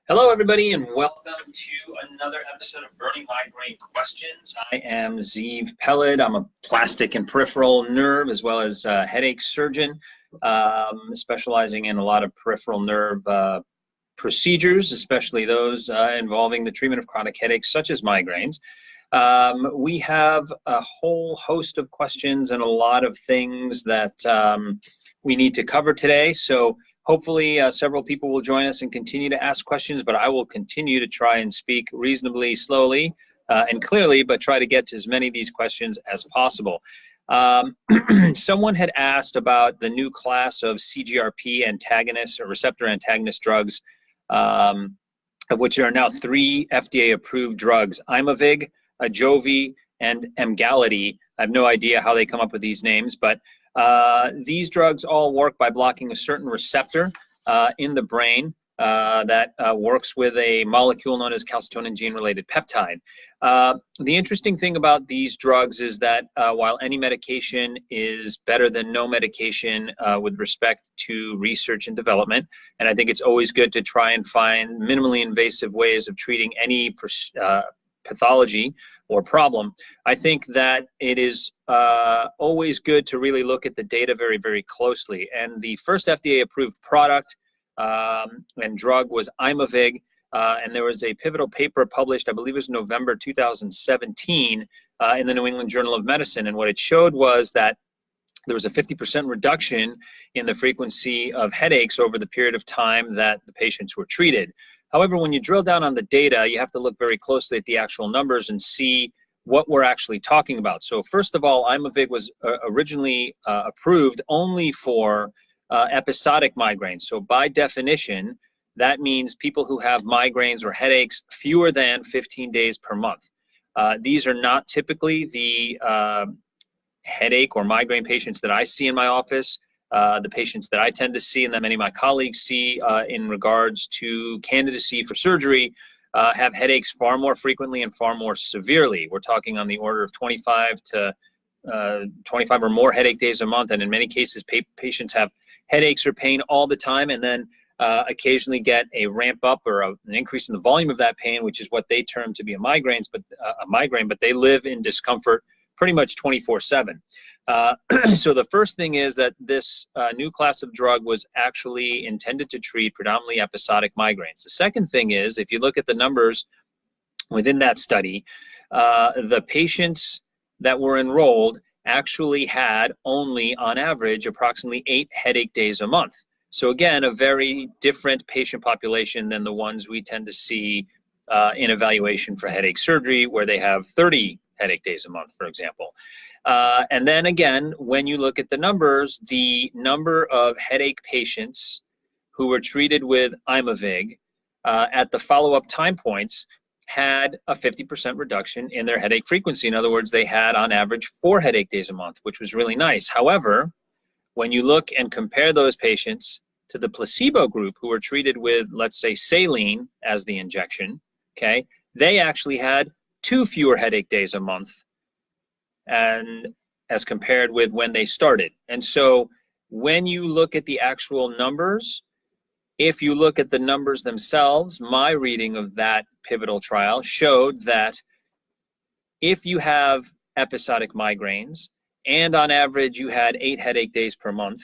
Hello, everybody, and welcome to another episode of Burning Migraine Questions. I am Ziv Peled. I'm a plastic and peripheral nerve as well as a headache surgeon, specializing in a lot of peripheral nerve procedures, especially those involving the treatment of chronic headaches such as migraines. We have a whole host of questions and a lot of things that we need to cover today. So hopefully several people will join us and continue to ask questions, but I will continue to try and speak reasonably slowly and clearly, but try to get to as many of these questions as possible. Someone had asked about the new class of CGRP antagonists or receptor antagonist drugs, of which there are now 3 FDA-approved drugs: Aimovig, Anjovy, and Emgality. I have no idea how they come up with these names, but these drugs all work by blocking a certain receptor in the brain that works with a molecule known as calcitonin gene-related peptide. The interesting thing about these drugs is that while any medication is better than no medication with respect to research and development, and I think it's always good to try and find minimally invasive ways of treating any pathology or problem, I think that it is always good to really look at the data very, very closely. And the first FDA-approved product and drug was Aimovig, and there was a pivotal paper published, I believe it was November 2017, in the New England Journal of Medicine. And what it showed was that there was a 50% reduction in the frequency of headaches over the period of time that the patients were treated. However, when you drill down on the data, you have to look very closely at the actual numbers and see what we're actually talking about. So first of all, Aimovig was originally approved only for episodic migraines. So by definition, that means people who have migraines or headaches fewer than 15 days per month. These are not typically the headache or migraine patients that I see in my office. The patients that I tend to see and that many of my colleagues see in regards to candidacy for surgery have headaches far more frequently and far more severely. We're talking on the order of 25 or more headache days a month, and in many cases patients have headaches or pain all the time and then occasionally get a ramp up or an increase in the volume of that pain, which is what they term to be a migraine, but they live in discomfort pretty much 24/7. So the first thing is that this new class of drug was actually intended to treat predominantly episodic migraines. The second thing is, if you look at the numbers within that study, the patients that were enrolled actually had only, on average, approximately 8 headache days a month. So again, a very different patient population than the ones we tend to see in evaluation for headache surgery, where they have 30 headache days a month, for example. And then again, when you look at the numbers, the number of headache patients who were treated with Aimovig at the follow-up time points had a 50% reduction in their headache frequency. In other words, they had on average 4 headache days a month, which was really nice. However, when you look and compare those patients to the placebo group who were treated with, let's say, saline as the injection, okay, they actually had 2 fewer headache days a month and as compared with when they started. And so when you look at the actual numbers, if you look at the numbers themselves, my reading of that pivotal trial showed that if you have episodic migraines and on average you had 8 headache days per month,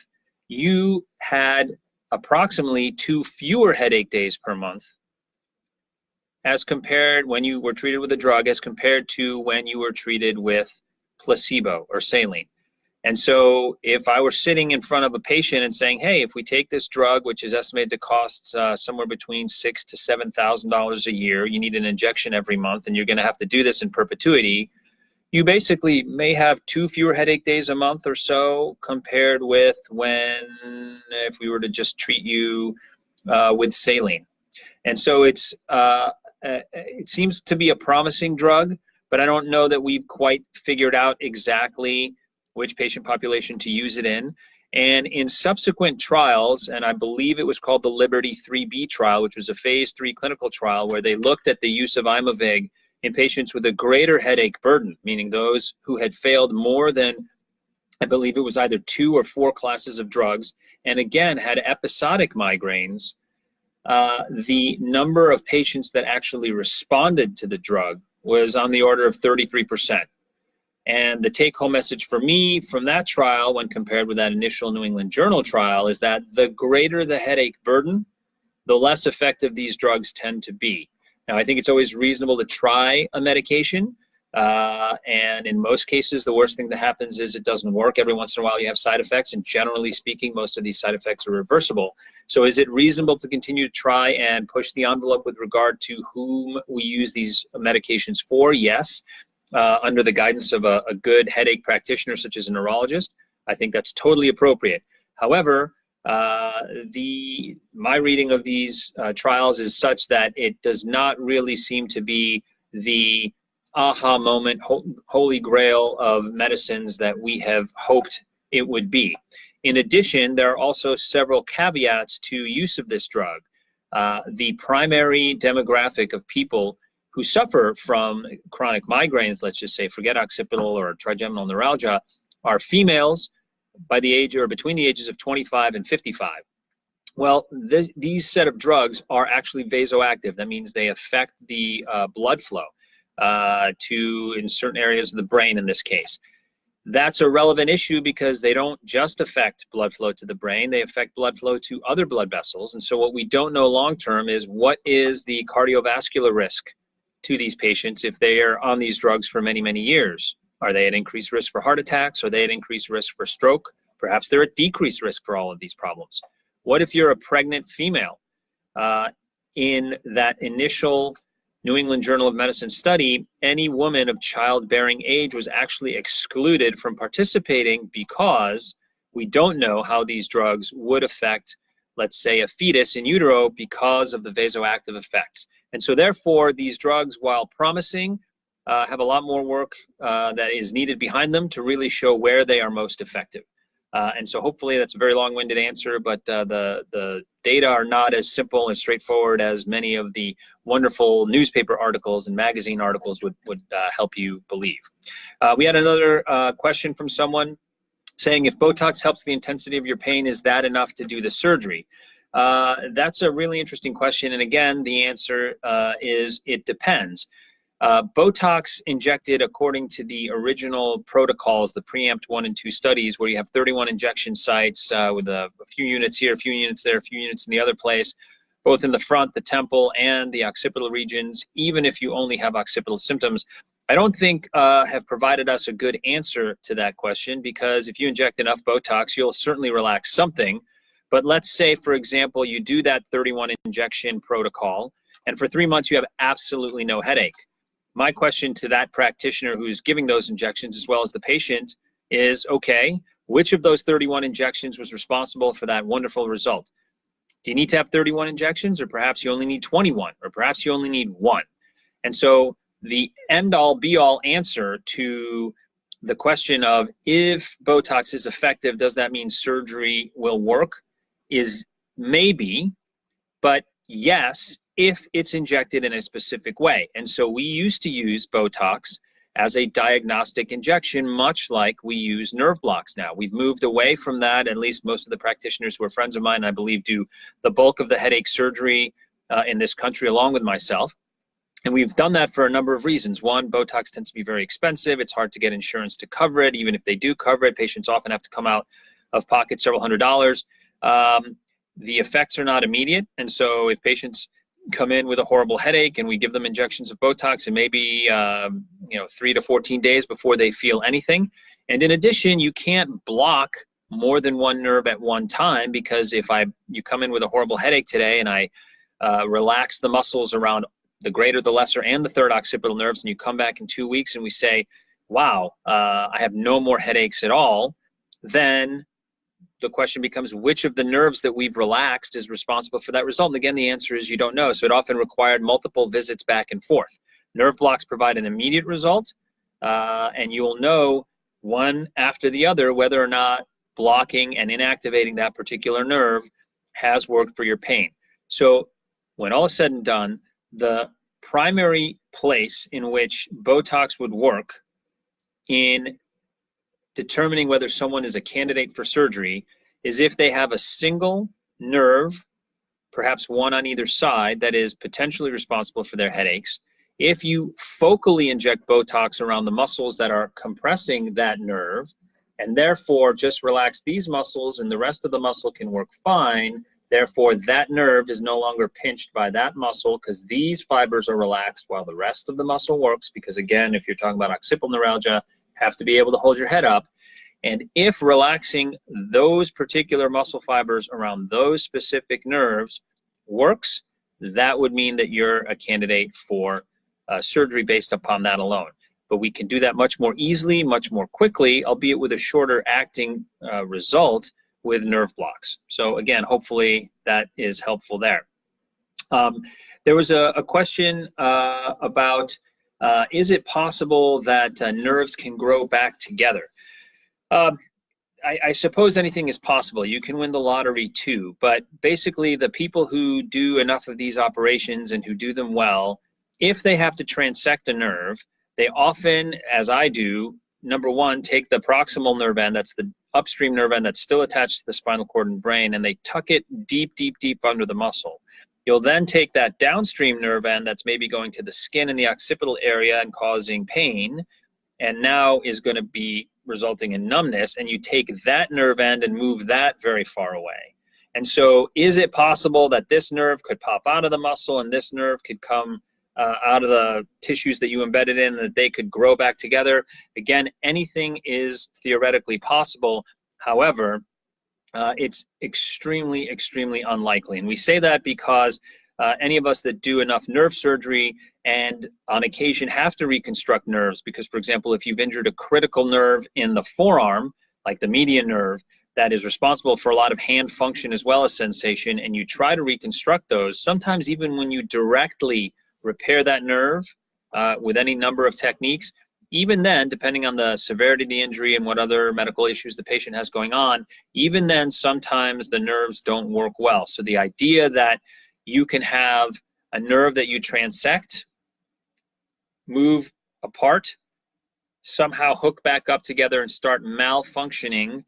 you had approximately 2 fewer headache days per month as compared when you were treated with a drug as compared to when you were treated with placebo or saline. And so if I were sitting in front of a patient and saying, hey, if we take this drug, which is estimated to cost somewhere between $6,000 to $7,000 a year, you need an injection every month, and you're going to have to do this in perpetuity, you basically may have 2 fewer headache days a month or so compared with if we were to just treat you with saline. And so it seems to be a promising drug, but I don't know that we've quite figured out exactly which patient population to use it in. And in subsequent trials, and I believe it was called the Liberty 3B trial, which was a phase 3 clinical trial where they looked at the use of Aimovig in patients with a greater headache burden, meaning those who had failed more than, I believe it was either 2 or 4 classes of drugs, and again had episodic migraines. the number of patients that actually responded to the drug was on the order of 33%. And the take-home message for me from that trial, when compared with that initial New England Journal trial, is that the greater the headache burden, the less effective these drugs tend to be. Now, I think it's always reasonable to try a medication, and in most cases, the worst thing that happens is it doesn't work. Every once in a while, you have side effects, and generally speaking, most of these side effects are reversible. So is it reasonable to continue to try and push the envelope with regard to whom we use these medications for? Yes. Under the guidance of a good headache practitioner such as a neurologist, I think that's totally appropriate. However, my reading of these trials is such that it does not really seem to be the aha moment, holy grail of medicines that we have hoped it would be. In addition, there are also several caveats to use of this drug. The primary demographic of people who suffer from chronic migraines, let's just say, forget occipital or trigeminal neuralgia, are females by the age or between the ages of 25 and 55. Well, these set of drugs are actually vasoactive. That means they affect the blood flow in certain areas of the brain in this case. That's a relevant issue because they don't just affect blood flow to the brain, they affect blood flow to other blood vessels. And so what we don't know long-term is what is the cardiovascular risk to these patients if they are on these drugs for many, many years. Are they at increased risk for heart attacks? Are they at increased risk for stroke? Perhaps they're at decreased risk for all of these problems. What if you're a pregnant female? In that initial New England Journal of Medicine study, any woman of childbearing age was actually excluded from participating because we don't know how these drugs would affect, let's say, a fetus in utero because of the vasoactive effects. And so therefore, these drugs, while promising, have a lot more work that is needed behind them to really show where they are most effective. And so hopefully that's a very long-winded answer, but the data are not as simple and straightforward as many of the wonderful newspaper articles and magazine articles would help you believe. We had another question from someone saying, if Botox helps the intensity of your pain, is that enough to do the surgery? That's a really interesting question. And again, the answer is it depends. Botox injected according to the original protocols, the preempt 1 and 2 studies, where you have 31 injection sites with a few units here, a few units there, a few units in the other place, both in the front, the temple, and the occipital regions, even if you only have occipital symptoms, I don't think have provided us a good answer to that question, because if you inject enough Botox, you'll certainly relax something. But let's say, for example, you do that 31 injection protocol, and for 3 months you have absolutely no headache. My question to that practitioner who's giving those injections, as well as the patient, is, okay, which of those 31 injections was responsible for that wonderful result? Do you need to have 31 injections, or perhaps you only need 21, or perhaps you only need 1? And so the end-all, be-all answer to the question of if Botox is effective, does that mean surgery will work, is maybe, but yes, if it's injected in a specific way. And so we used to use Botox as a diagnostic injection, much like we use nerve blocks now. We've moved away from that. At least most of the practitioners who are friends of mine, I believe, do the bulk of the headache surgery in this country, along with myself. And we've done that for a number of reasons. One, Botox tends to be very expensive. It's hard to get insurance to cover it. Even if they do cover it, patients often have to come out of pocket several $100s. The effects are not immediate. And so if patients come in with a horrible headache and we give them injections of Botox, and maybe 3 to 14 days before they feel anything. And in addition, you can't block more than one nerve at one time, because if you come in with a horrible headache today and I relax the muscles around the greater, the lesser, and the third occipital nerves, and you come back in 2 weeks and we say, wow, I have no more headaches at all, then the question becomes, which of the nerves that we've relaxed is responsible for that result? And again, the answer is you don't know. So it often required multiple visits back and forth. Nerve blocks provide an immediate result, and you'll know one after the other whether or not blocking and inactivating that particular nerve has worked for your pain. So when all is said and done, the primary place in which Botox would work in determining whether someone is a candidate for surgery is if they have a single nerve perhaps one on either side, that is potentially responsible for their headaches. If you focally inject Botox around the muscles that are compressing that nerve, and therefore just relax these muscles and the rest of the muscle can work fine, therefore that nerve is no longer pinched by that muscle because these fibers are relaxed while the rest of the muscle works, because again, if you're talking about occipital neuralgia, have to be able to hold your head up. And if relaxing those particular muscle fibers around those specific nerves works, that would mean that you're a candidate for surgery based upon that alone. But we can do that much more easily, much more quickly, albeit with a shorter acting result with nerve blocks. So again, hopefully that is helpful there. There was a question about, is it possible that nerves can grow back together? I suppose anything is possible. You can win the lottery too, but basically the people who do enough of these operations and who do them well, if they have to transect a nerve, they often, as I do, number one, take the proximal nerve end, that's the upstream nerve end that's still attached to the spinal cord and brain, and they tuck it deep, deep, deep under the muscle. You'll then take that downstream nerve end that's maybe going to the skin in the occipital area and causing pain, and now is going to be resulting in numbness, and you take that nerve end and move that very far away. And so is it possible that this nerve could pop out of the muscle and this nerve could come out of the tissues that you embedded in, and that they could grow back together? Again, anything is theoretically possible. However, it's extremely, extremely unlikely. And we say that because any of us that do enough nerve surgery and on occasion have to reconstruct nerves, because, for example, if you've injured a critical nerve in the forearm, like the median nerve, that is responsible for a lot of hand function as well as sensation, and you try to reconstruct those, sometimes even when you directly repair that nerve with any number of techniques, even then, depending on the severity of the injury and what other medical issues the patient has going on, even then sometimes the nerves don't work well. So the idea that you can have a nerve that you transect, move apart, somehow hook back up together and start malfunctioning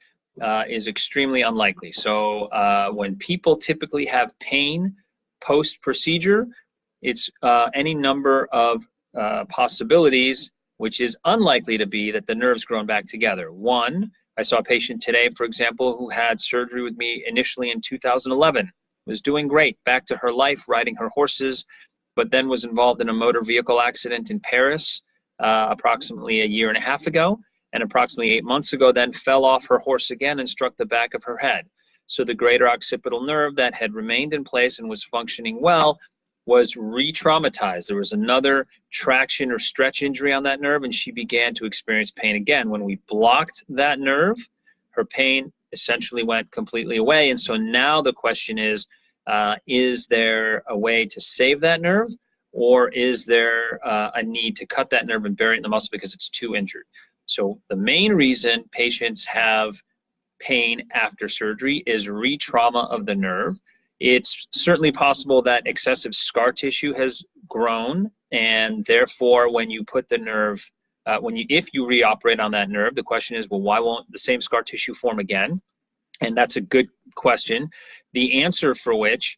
is extremely unlikely. So when people typically have pain post-procedure, it's any number of possibilities, which is unlikely to be that the nerve's grown back together. One, I saw a patient today, for example, who had surgery with me initially in 2011, was doing great, back to her life, riding her horses, but then was involved in a motor vehicle accident in Paris approximately a year and a half ago, and approximately 8 months ago then fell off her horse again and struck the back of her head. So the greater occipital nerve that had remained in place and was functioning well was re-traumatized. There was another traction or stretch injury on that nerve, and she began to experience pain again. When we blocked that nerve, her pain essentially went completely away. And so now the question is there a way to save that nerve, or is there a need to cut that nerve and bury it in the muscle because it's too injured? So the main reason patients have pain after surgery is re-trauma of the nerve. It's certainly possible that excessive scar tissue has grown, and therefore when you put the nerve, if you reoperate on that nerve, the question is, well, why won't the same scar tissue form again? And that's a good question, the answer for which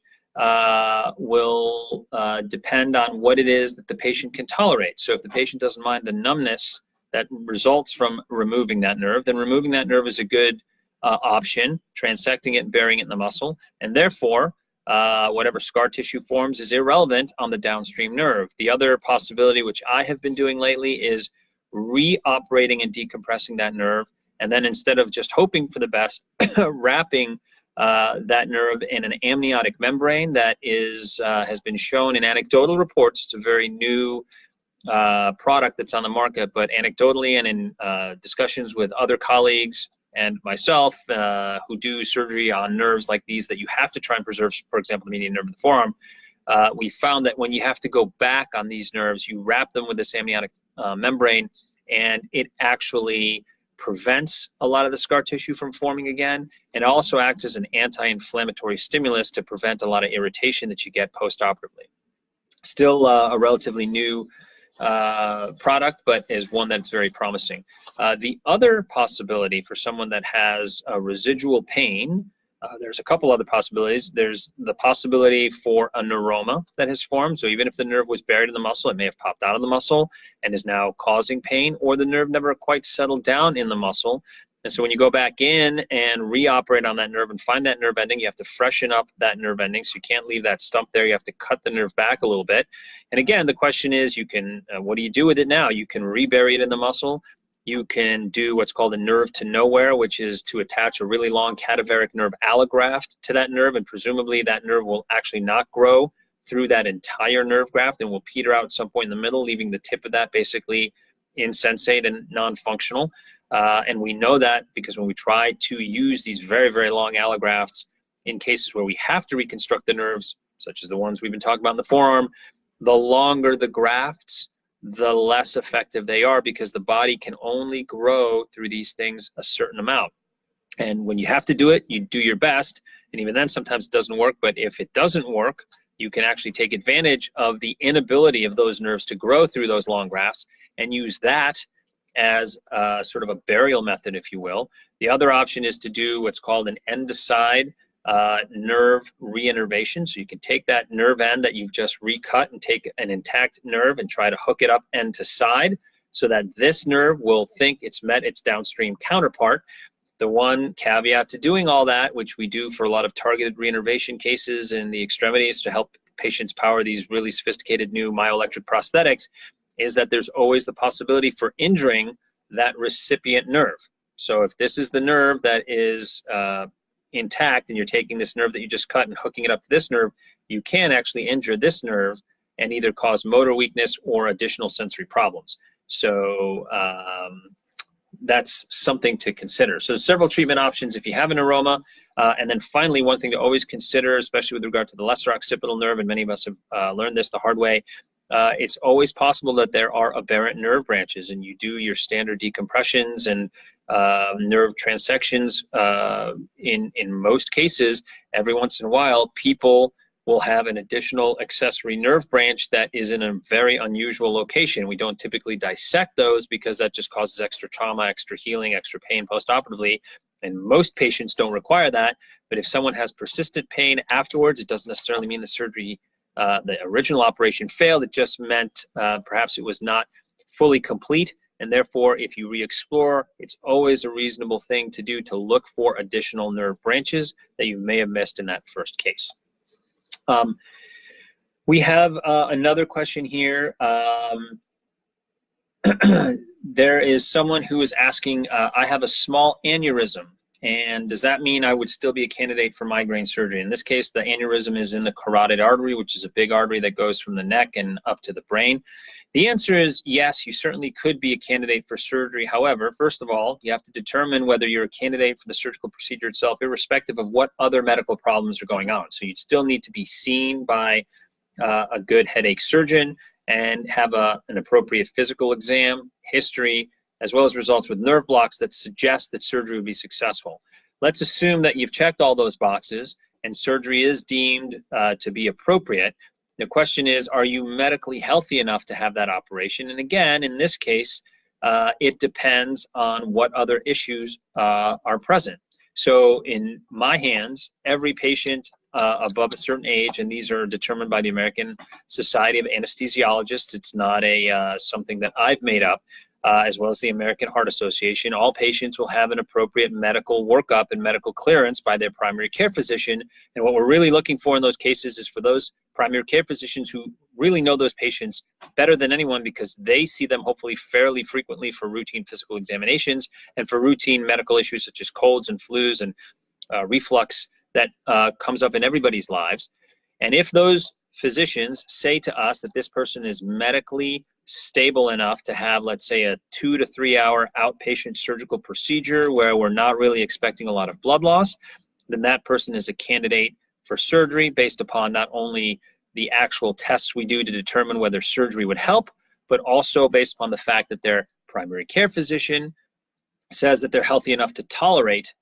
will depend on what it is that the patient can tolerate. So if the patient doesn't mind the numbness that results from removing that nerve, then removing that nerve is a good option, transecting it and burying it in the muscle, and therefore whatever scar tissue forms is irrelevant on the downstream nerve. The other possibility, which I have been doing lately, is reoperating and decompressing that nerve, and then instead of just hoping for the best, wrapping that nerve in an amniotic membrane that has been shown in anecdotal reports. It's a very new product that's on the market, but anecdotally and in discussions with other colleagues and myself who do surgery on nerves like these that you have to try and preserve, for example, the median nerve of the forearm, we found that when you have to go back on these nerves, you wrap them with this amniotic membrane, and it actually prevents a lot of the scar tissue from forming again, and also acts as an anti-inflammatory stimulus to prevent a lot of irritation that you get post-operatively. Still a relatively new product, but is one that's very promising. The other possibility for someone that has a residual pain There's a couple other possibilities. There's the possibility for a neuroma that has formed. So even if the nerve was buried in the muscle, it may have popped out of the muscle and is now causing pain, or the nerve never quite settled down in the muscle. And so when you go back in and reoperate on that nerve and find that nerve ending, you have to freshen up that nerve ending. So you can't leave that stump there. You have to cut the nerve back a little bit. And again, the question is, you can, what do you do with it now? You can rebury it in the muscle. You can do what's called a nerve to nowhere, which is to attach a really long cadaveric nerve allograft to that nerve, and presumably that nerve will actually not grow through that entire nerve graft and will peter out at some point in the middle, leaving the tip of that basically insensate and non-functional. And we know that because when we try to use these very, very long allografts in cases where we have to reconstruct the nerves, such as the ones we've been talking about in the forearm, the longer the grafts, the less effective they are, because the body can only grow through these things a certain amount. And when you have to do it, you do your best, and even then sometimes it doesn't work. But if it doesn't work, you can actually take advantage of the inability of those nerves to grow through those long grafts and use that as sort of a burial method, if you will. The other option is to do what's called an end-to-side nerve reinnervation. So you can take that nerve end that you've just recut and take an intact nerve and try to hook it up end to side so that this nerve will think it's met its downstream counterpart. The one caveat to doing all that, which we do for a lot of targeted reinnervation cases in the extremities to help patients power these really sophisticated new myoelectric prosthetics, is that there's always the possibility for injuring that recipient nerve. So if this is the nerve that is intact and you're taking this nerve that you just cut and hooking it up to this nerve, you can actually injure this nerve and either cause motor weakness or additional sensory problems. So that's something to consider. So several treatment options if you have an neuroma. And then finally, one thing to always consider, especially with regard to the lesser occipital nerve, and many of us have learned this the hard way, it's always possible that there are aberrant nerve branches, and you do your standard decompressions and nerve transections. In most cases, every once in a while, people will have an additional accessory nerve branch that is in a very unusual location. We don't typically dissect those because that just causes extra trauma, extra healing, extra pain post-operatively. And most patients don't require that. But if someone has persistent pain afterwards, it doesn't necessarily mean the surgery, the original operation failed. It just meant perhaps it was not fully complete. And therefore, if you re-explore, it's always a reasonable thing to do to look for additional nerve branches that you may have missed in that first case. We have another question here. There is someone who is asking, I have a small aneurysm, and does that mean I would still be a candidate for migraine surgery? In this case, the aneurysm is in the carotid artery, which is a big artery that goes from the neck and up to the brain. The answer is yes, you certainly could be a candidate for surgery. However, first of all, you have to determine whether you're a candidate for the surgical procedure itself, irrespective of what other medical problems are going on. So you'd still need to be seen by a good headache surgeon and have an appropriate physical exam, history, as well as results with nerve blocks that suggest that surgery would be successful. Let's assume that you've checked all those boxes and surgery is deemed to be appropriate. The question is, are you medically healthy enough to have that operation? And again, in this case, it depends on what other issues are present. So in my hands, every patient above a certain age, and these are determined by the American Society of Anesthesiologists, it's not something that I've made up, as well as the American Heart Association, all patients will have an appropriate medical workup and medical clearance by their primary care physician. And what we're really looking for in those cases is for those primary care physicians who really know those patients better than anyone, because they see them hopefully fairly frequently for routine physical examinations and for routine medical issues such as colds and flus and reflux that comes up in everybody's lives. And if those physicians say to us that this person is medically stable enough to have, let's say, a 2 to 3 hour outpatient surgical procedure where we're not really expecting a lot of blood loss, then that person is a candidate for surgery based upon not only the actual tests we do to determine whether surgery would help, but also based upon the fact that their primary care physician says that they're healthy enough to tolerate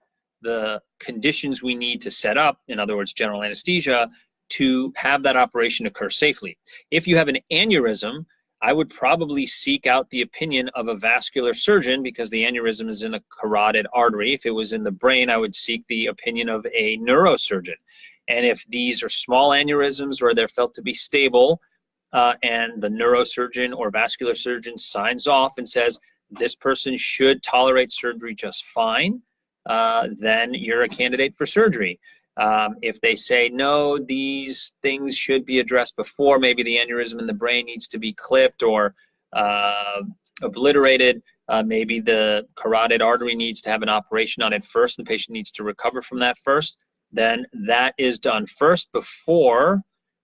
the conditions we need to set up, in other words, general anesthesia, to have that operation occur safely. If you have an aneurysm, I would probably seek out the opinion of a vascular surgeon because the aneurysm is in a carotid artery. If it was in the brain, I would seek the opinion of a neurosurgeon. And if these are small aneurysms or they're felt to be stable, and the neurosurgeon or vascular surgeon signs off and says, this person should tolerate surgery just fine, then you're a candidate for surgery. If they say, no, these things should be addressed before, maybe the aneurysm in the brain needs to be clipped or obliterated, maybe the carotid artery needs to have an operation on it first, and the patient needs to recover from that first, then that is done first before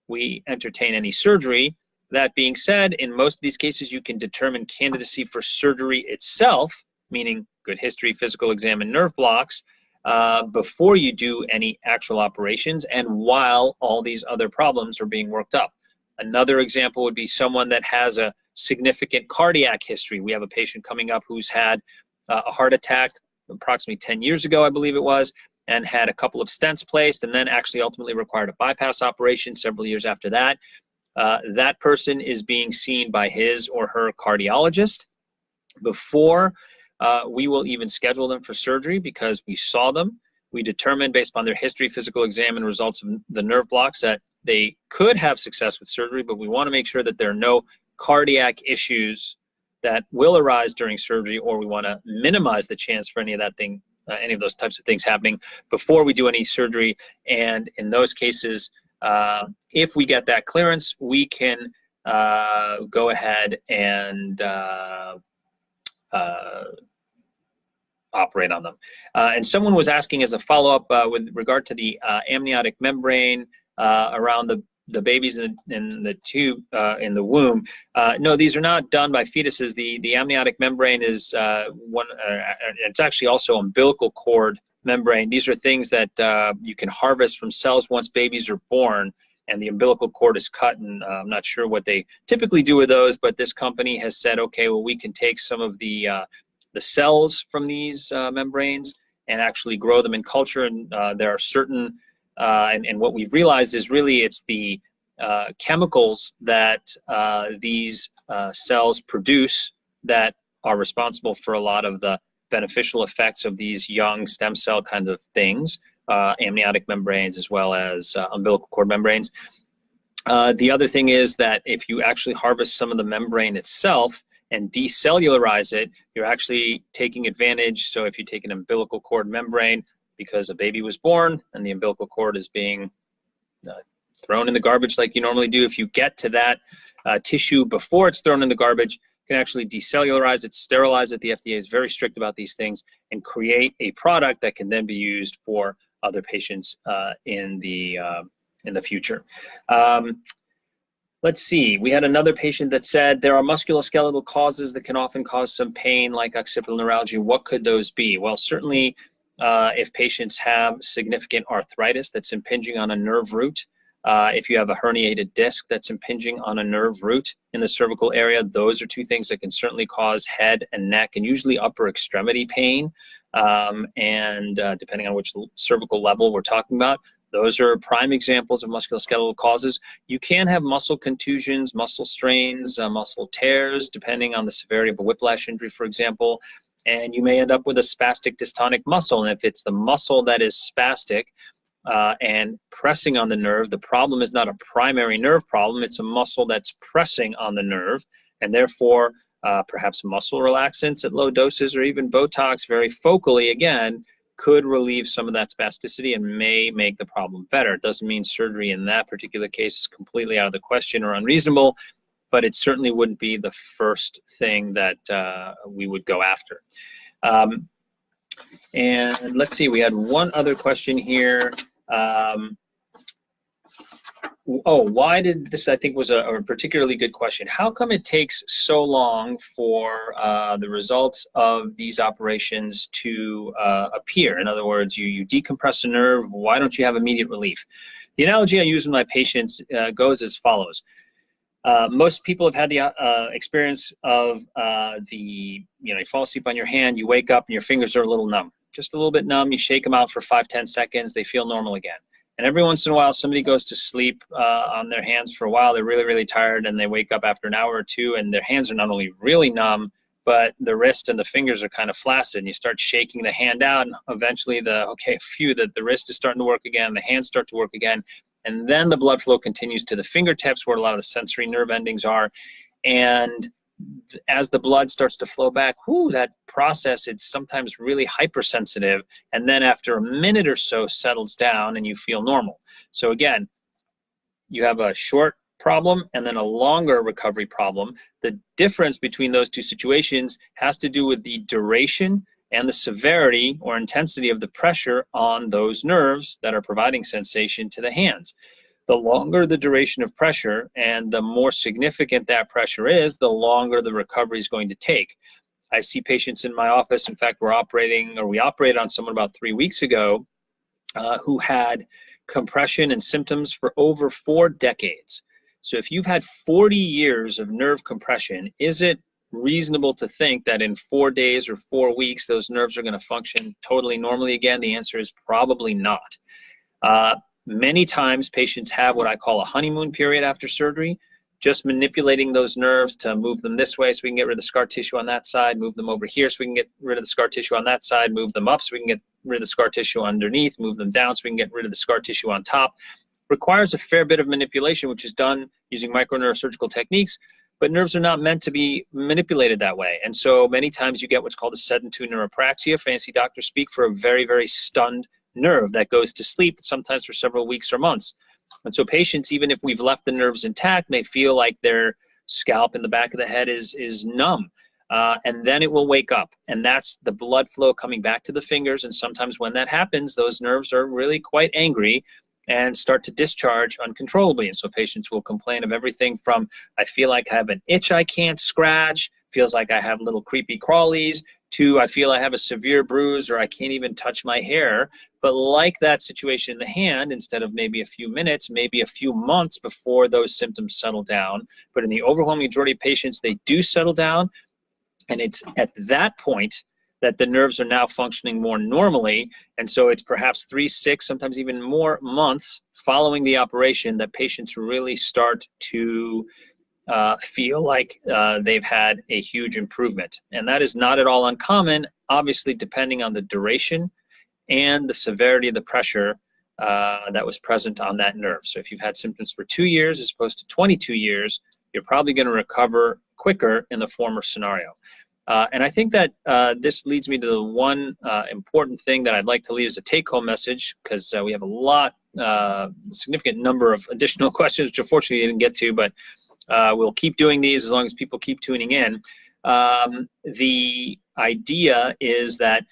we entertain any surgery. That being said, in most of these cases, you can determine candidacy for surgery itself, meaning good history, physical exam, and nerve blocks, before you do any actual operations and while all these other problems are being worked up. Another example would be someone that has a significant cardiac history. We have a patient coming up who's had a heart attack approximately 10 years ago, I believe it was, and had a couple of stents placed and then actually ultimately required a bypass operation several years after that. That person is being seen by his or her cardiologist before we will even schedule them for surgery because we saw them. We determined based upon their history, physical exam, and results of the nerve blocks that they could have success with surgery, but we want to make sure that there are no cardiac issues that will arise during surgery, or we want to minimize the chance for any of those types of things happening before we do any surgery. And in those cases, if we get that clearance, we can go ahead and operate on them. And someone was asking as a follow-up with regard to the amniotic membrane around the babies in the tube in the womb. No, these are not done by fetuses. The amniotic membrane is it's actually also umbilical cord membrane. These are things that you can harvest from cells once babies are born, and the umbilical cord is cut, and I'm not sure what they typically do with those, but this company has said, okay, well, we can take some of the cells from these membranes and actually grow them in culture, and there are certain, and what we've realized is really it's the chemicals that these cells produce that are responsible for a lot of the beneficial effects of these young stem cell kind of things, amniotic membranes as well as umbilical cord membranes. The other thing is that if you actually harvest some of the membrane itself and decellularize it, you're actually taking advantage. So if you take an umbilical cord membrane because a baby was born and the umbilical cord is being thrown in the garbage like you normally do, if you get to that tissue before it's thrown in the garbage, you can actually decellularize it, sterilize it. The FDA is very strict about these things, and create a product that can then be used for other patients in the future. Let's see, we had another patient that said there are musculoskeletal causes that can often cause some pain like occipital neuralgia. What could those be? Well, certainly if patients have significant arthritis that's impinging on a nerve root, if you have a herniated disc that's impinging on a nerve root in the cervical area, those are two things that can certainly cause head and neck and usually upper extremity pain. And depending on which cervical level we're talking about, those are prime examples of musculoskeletal causes. You can have muscle contusions, muscle strains, muscle tears, depending on the severity of a whiplash injury, for example, and you may end up with a spastic dystonic muscle. And if it's the muscle that is spastic and pressing on the nerve, the problem is not a primary nerve problem, it's a muscle that's pressing on the nerve, and therefore perhaps muscle relaxants at low doses or even Botox very focally, again, could relieve some of that spasticity and may make the problem better. It doesn't mean surgery in that particular case is completely out of the question or unreasonable, but it certainly wouldn't be the first thing that we would go after. And let's see, we had one other question here. Why did this, I think was a particularly good question. How come it takes so long for the results of these operations to appear? In other words, you decompress a nerve, why don't you have immediate relief? The analogy I use with my patients goes as follows. Most people have had the experience of you fall asleep on your hand, you wake up and your fingers are a little numb. Just a little bit numb, you shake them out for 5-10 seconds, they feel normal again. And every once in a while, somebody goes to sleep on their hands for a while. They're really, really tired, and they wake up after an hour or two, and their hands are not only really numb, but the wrist and the fingers are kind of flaccid. And you start shaking the hand out, and eventually the wrist is starting to work again, the hands start to work again, and then the blood flow continues to the fingertips where a lot of the sensory nerve endings are. And as the blood starts to flow back, that process, it's sometimes really hypersensitive, and then after a minute or so settles down and you feel normal. So again, you have a short problem and then a longer recovery problem. The difference between those two situations has to do with the duration and the severity or intensity of the pressure on those nerves that are providing sensation to the hands. The longer the duration of pressure and the more significant that pressure is, the longer the recovery is going to take. I see patients in my office. In fact, we operated on someone about 3 weeks ago who had compression and symptoms for over 4 decades. So if you've had 40 years of nerve compression, is it reasonable to think that in 4 days or 4 weeks, those nerves are going to function totally normally again? The answer is probably not. Many times patients have what I call a honeymoon period after surgery, just manipulating those nerves to move them this way so we can get rid of the scar tissue on that side, move them over here so we can get rid of the scar tissue on that side, move them up so we can get rid of the scar tissue underneath, move them down so we can get rid of the scar tissue on top. Requires a fair bit of manipulation, which is done using microneurosurgical techniques, but nerves are not meant to be manipulated that way. And so many times you get what's called a sedentary neuropraxia, fancy doctor speak for a very, very stunned nerve that goes to sleep, sometimes for several weeks or months. And so patients, even if we've left the nerves intact, may feel like their scalp in the back of the head is numb. And then it will wake up. And that's the blood flow coming back to the fingers. And sometimes when that happens, those nerves are really quite angry and start to discharge uncontrollably. And so patients will complain of everything from, I feel like I have an itch I can't scratch, feels like I have little creepy crawlies, to I feel I have a severe bruise or I can't even touch my hair. But like that situation in the hand, instead of maybe a few minutes, maybe a few months before those symptoms settle down. But in the overwhelming majority of patients, they do settle down. And it's at that point that the nerves are now functioning more normally. And so it's perhaps 3, 6, sometimes even more months following the operation that patients really start to feel like they've had a huge improvement. And that is not at all uncommon, obviously depending on the duration and the severity of the pressure that was present on that nerve. So if you've had symptoms for 2 years as opposed to 22 years, you're probably going to recover quicker in the former scenario. And I think that this leads me to the one important thing that I'd like to leave as a take-home message, because we have a significant number of additional questions, which unfortunately I didn't get to, but we'll keep doing these as long as people keep tuning in. The idea is that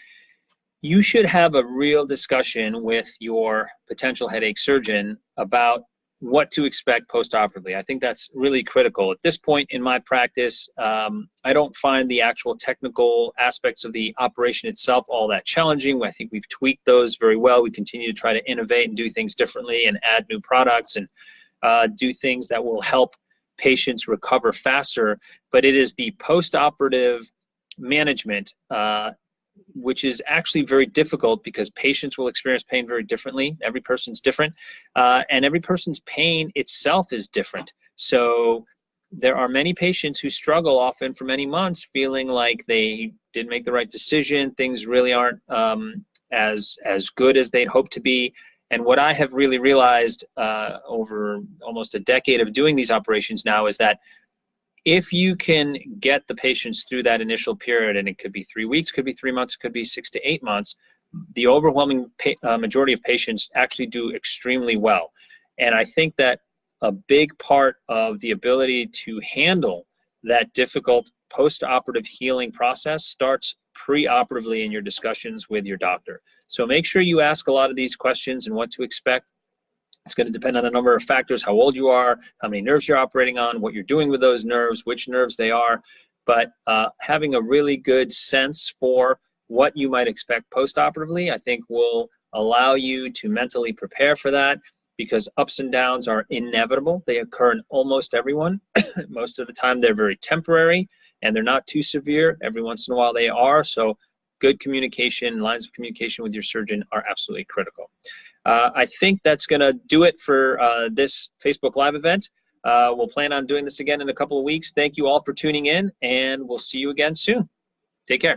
you should have a real discussion with your potential headache surgeon about what to expect post-operatively. I think that's really critical. At this point in my practice, I don't find the actual technical aspects of the operation itself all that challenging. I think we've tweaked those very well. We continue to try to innovate and do things differently and add new products and do things that will help patients recover faster. But it is the post-operative management which is actually very difficult, because patients will experience pain very differently. Every person's different, and every person's pain itself is different. So there are many patients who struggle often for many months feeling like they didn't make the right decision, things really aren't as good as they'd hoped to be. And what I have really realized over almost a decade of doing these operations now is that if you can get the patients through that initial period, and it could be 3 weeks, could be 3 months, could be 6 to 8 months, the overwhelming majority of patients actually do extremely well. And I think that a big part of the ability to handle that difficult post-operative healing process starts pre-operatively in your discussions with your doctor. So make sure you ask a lot of these questions and what to expect. It's going to depend on a number of factors: how old you are, how many nerves you're operating on, what you're doing with those nerves, which nerves they are. But having a really good sense for what you might expect post-operatively, I think, will allow you to mentally prepare for that, because ups and downs are inevitable. They occur in almost everyone. Most of the time they're very temporary and they're not too severe. Every once in a while they are. So good communication, lines of communication with your surgeon are absolutely critical. I think that's going to do it for this Facebook Live event. We'll plan on doing this again in a couple of weeks. Thank you all for tuning in, and we'll see you again soon. Take care.